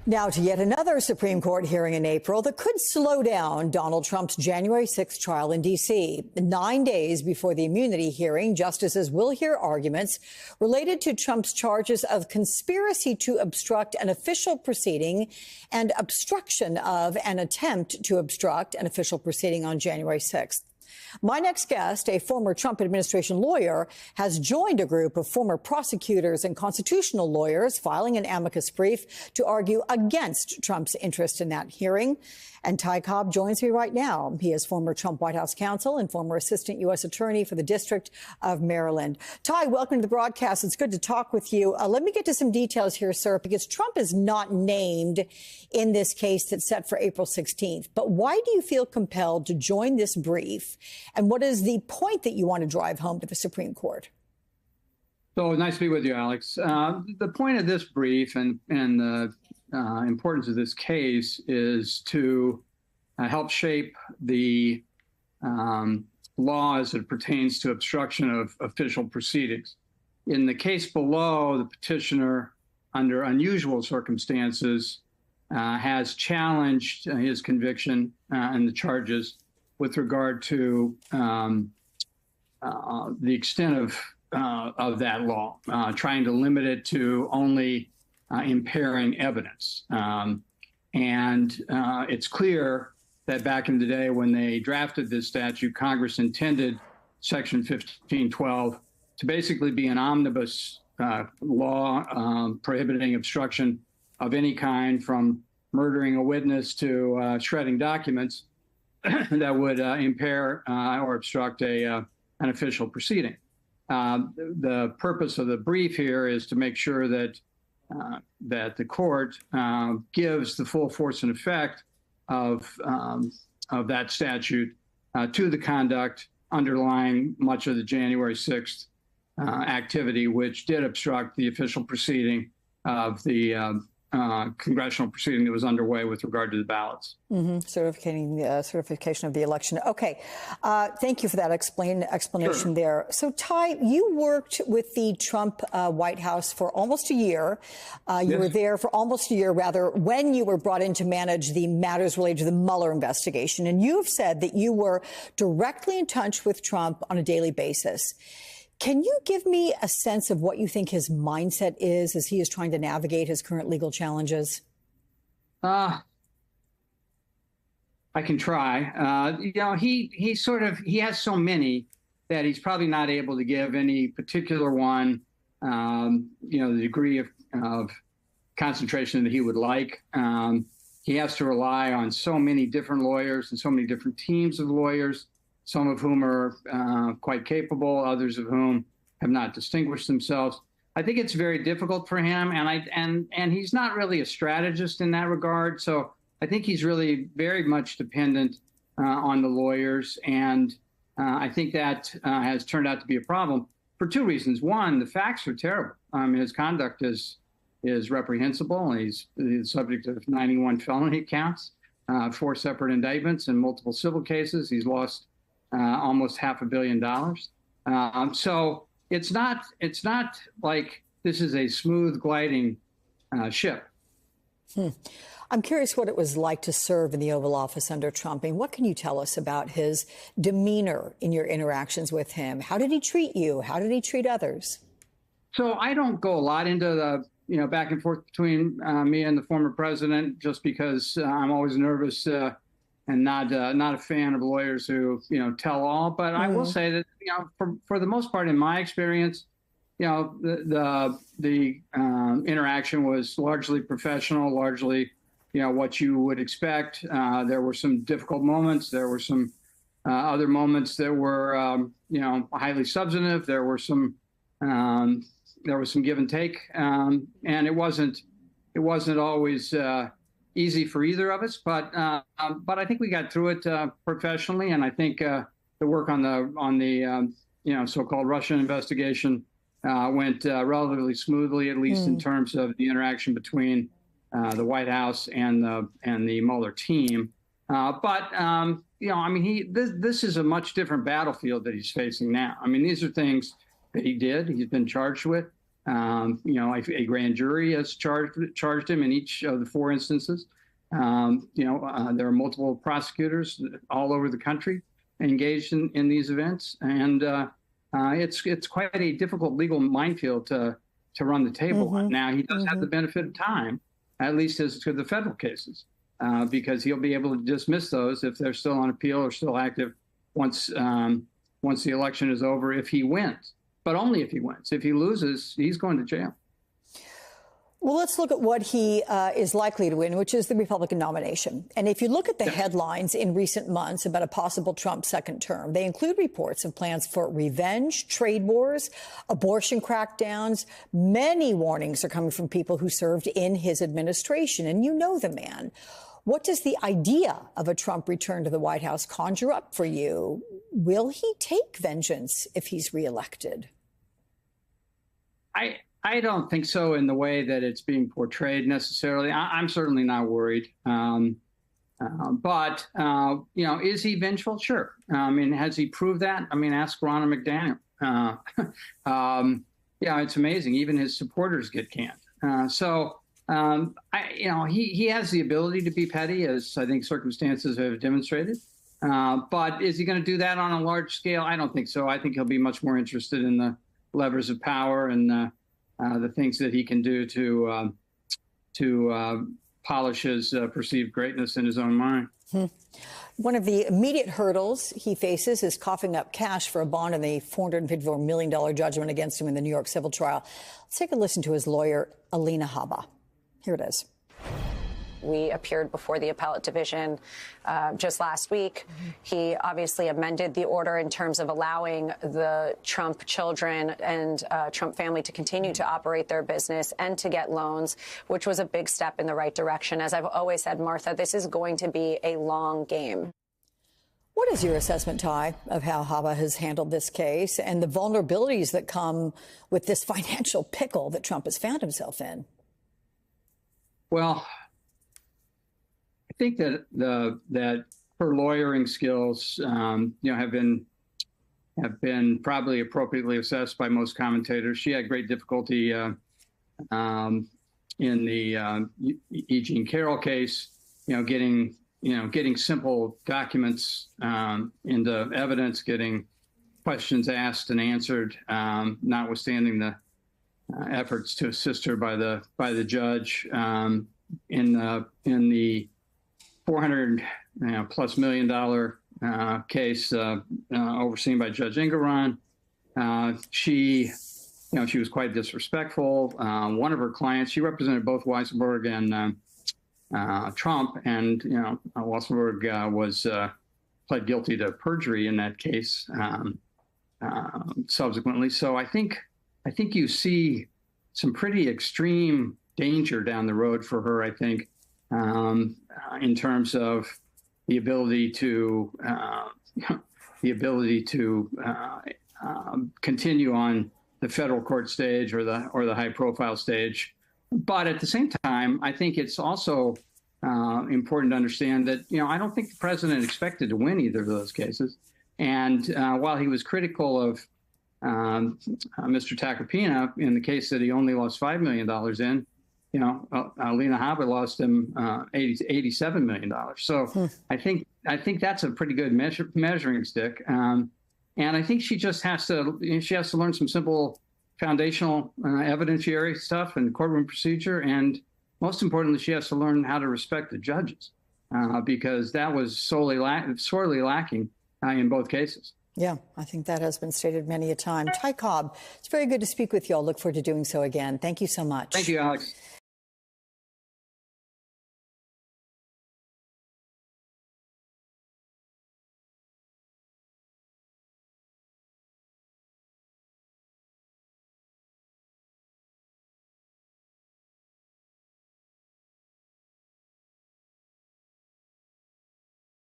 Now to yet another Supreme Court hearing in April that could slow down Donald Trump's January 6th trial in D.C. 9 days before the immunity hearing, justices will hear arguments related to Trump's charges of conspiracy to obstruct an official proceeding and obstruction of an attempt to obstruct an official proceeding on January 6th. My next guest, a former Trump administration lawyer, has joined a group of former prosecutors and constitutional lawyers filing an amicus brief to argue against Trump's interest in that hearing. And Ty Cobb joins me right now. He is former Trump White House counsel and former assistant U.S. attorney for the District of Maryland. Ty, welcome to the broadcast. It's good to talk with you. Let me get to some details here, sir, because Trump is not named in this case that's set for April 16th. But why do you feel compelled to join this brief? And what is the point that you want to drive home to the Supreme Court? So nice to be with you, Alex. The point of this brief and the importance of this case is to help shape the law as it pertains to obstruction of official proceedings. In the case below, the petitioner, under unusual circumstances, has challenged his conviction and the charges with regard to the extent of that law, trying to limit it to only impairing evidence. And it's clear that back in the day when they drafted this statute, Congress intended Section 1512 to basically be an omnibus law prohibiting obstruction of any kind, from murdering a witness to shredding documents that would impair or obstruct an official proceeding. The purpose of the brief here is to make sure that the court gives the full force and effect of that statute to the conduct underlying much of the January 6th activity, which did obstruct the official proceeding of the congressional proceeding that was underway with regard to the ballots. Certification of the election. Okay. Thank you for that explanation Sure. there. So, Ty, you worked with the Trump White House for almost a year. You Yes. were there for almost a year, rather, when you were brought in to manage the matters related to the Mueller investigation. And you've said that you were directly in touch with Trump on a daily basis. Can you give me a sense of what you think his mindset is as he is trying to navigate his current legal challenges? I can try. He has so many that he's probably not able to give any particular one, the degree of concentration that he would like. He has to rely on so many different lawyers and so many different teams of lawyers, some of whom are quite capable, others of whom have not distinguished themselves. I think it's very difficult for him, and he's not really a strategist in that regard. So I think he's really very much dependent on the lawyers, and I think that has turned out to be a problem for two reasons. One, the facts are terrible. His conduct is reprehensible. He's the subject of 91 felony counts, 4 separate indictments, and multiple civil cases. He's lost almost $500 million. So it's not like this is a smooth gliding ship. I'm curious what it was like to serve in the Oval Office under Trump. And what can you tell us about his demeanor in your interactions with him? How did he treat you? How did he treat others? So I don't go a lot into the back and forth between me and the former president, just because I'm always nervous and not a fan of lawyers who tell all. But I will say that for the most part, in my experience, the interaction was largely professional, largely what you would expect. There were some difficult moments. There were some other moments that were highly substantive. There was some give and take, and it wasn't always easy for either of us, but I think we got through it professionally, and I think the work on the so-called Russian investigation went relatively smoothly, at least in terms of the interaction between the White House and the Mueller team. This is a much different battlefield that he's facing now. I mean, these are things that he did. He's been charged with. A grand jury has charged him in each of the 4 instances. There are multiple prosecutors all over the country engaged in these events, and it's quite a difficult legal minefield to run the table on. Now, he does have the benefit of time, at least as to the federal cases, because he'll be able to dismiss those if they're still on appeal or still active once the election is over, if he wins. But only if he wins. If he loses, he's going to jail. Well, let's look at what he is likely to win, which is the Republican nomination. And if you look at the headlines in recent months about a possible Trump second term, they include reports of plans for revenge, trade wars, abortion crackdowns. Many warnings are coming from people who served in his administration. And you know the man. What does the idea of a Trump return to the White House conjure up for you? Will he take vengeance if he's reelected? I don't think so in the way that it's being portrayed necessarily. I'm certainly not worried. But is he vengeful? Sure. Has he proved that? Ask Ronna McDaniel. It's amazing. Even his supporters get canned. He has the ability to be petty, as I think circumstances have demonstrated. But is he going to do that on a large scale? I don't think so. I think he'll be much more interested in the levers of power and the things that he can do to polish his perceived greatness in his own mind. One of the immediate hurdles he faces is coughing up cash for a bond in the $454 million judgment against him in the New York civil trial. Let's take a listen to his lawyer, Alina Habba. Here it is. We appeared before the appellate division just last week. He obviously amended the order in terms of allowing the Trump children and Trump family to continue to operate their business and to get loans, which was a big step in the right direction. As I've always said, Martha, this is going to be a long game. What is your assessment, Ty, of how Habba has handled this case and the vulnerabilities that come with this financial pickle that Trump has found himself in? Well, I think that her lawyering skills, have been probably appropriately assessed by most commentators. She had great difficulty in the E. Jean Carroll case, getting simple documents into evidence, getting questions asked and answered, notwithstanding the efforts to assist her by the judge in the $400+ million case overseen by Judge Engoron. She was quite disrespectful. One of her clients, she represented both Weisselberg and Trump, and Weisselberg was pled guilty to perjury in that case subsequently. So I think you see some pretty extreme danger down the road for her, I think, in terms of the ability to continue on the federal court stage or the high profile stage. But at the same time, I think it's also important to understand that, I don't think the president expected to win either of those cases. And while he was critical of Mr. Tacopina in the case that he only lost $5 million in, Alina Habba lost him $87 million. So I think that's a pretty good measuring stick. And I think she just has to learn some simple foundational evidentiary stuff and courtroom procedure. And most importantly, she has to learn how to respect the judges because that was sorely lacking in both cases. Yeah, I think that has been stated many a time. Ty Cobb, it's very good to speak with you. I'll look forward to doing so again. Thank you so much. Thank you, Alex.